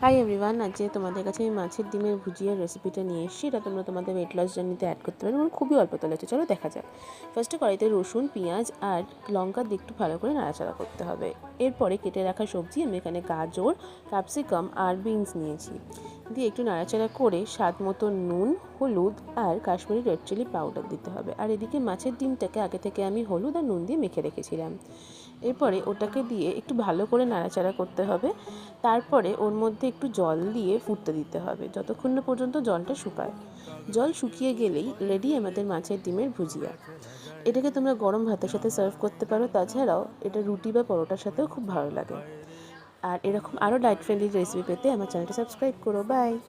Hi everyone, আজকে তোমাদের কাছে আমি মাছের ডিমের ভুজিয়ার রেসিপিটা নিয়ে এসেছি। এটা তোমরা তোমাদের ওয়েট লস জার্নিতে অ্যাড করতে পারো এবং খুবই অল্প তেলে হচ্ছে। চলো দেখা যাক। ফার্স্টে কড়াইতে রসুন, পেঁয়াজ আর লঙ্কা দিয়ে একটু ভালো করে নাড়াচাড়া করতে হবে। এরপরে কেটে রাখা সবজি, আমি এখানে গাজর, ক্যাপসিকাম আর বিনস নিয়েছি, দিয়ে একটু নাড়াচাড়া করে স্বাদ মতো নুন, হলুদ আর কাশ্মীরি রেড চিলি পাউডার দিতে হবে। আর এদিকে মাছের ডিমটাকে আগে থেকে আমি হলুদ আর নুন দিয়ে মেখে রেখেছিলাম। এরপরে ওটাকে দিয়ে একটু ভালো করে নাড়াচাড়া করতে হবে। তারপরে ওর মধ্যে একটু জল দিয়ে ফুটতে দিতে হবে যতক্ষণ না পর্যন্ত জলটা শুকায়। জল শুকিয়ে গেলেই রেডি আমাদের মাছের ডিমের ভুজিয়া। এটাকে তোমরা গরম ভাতের সাথে সার্ভ করতে পারো, তাছাড়াও এটা রুটি বা পরোটার সাথেও খুব ভালো লাগে। আর এরকম আরও ডায়েট ফ্রেন্ডলি রেসিপি পেতে আমার চ্যানেলটা সাবস্ক্রাইব করো। বাই।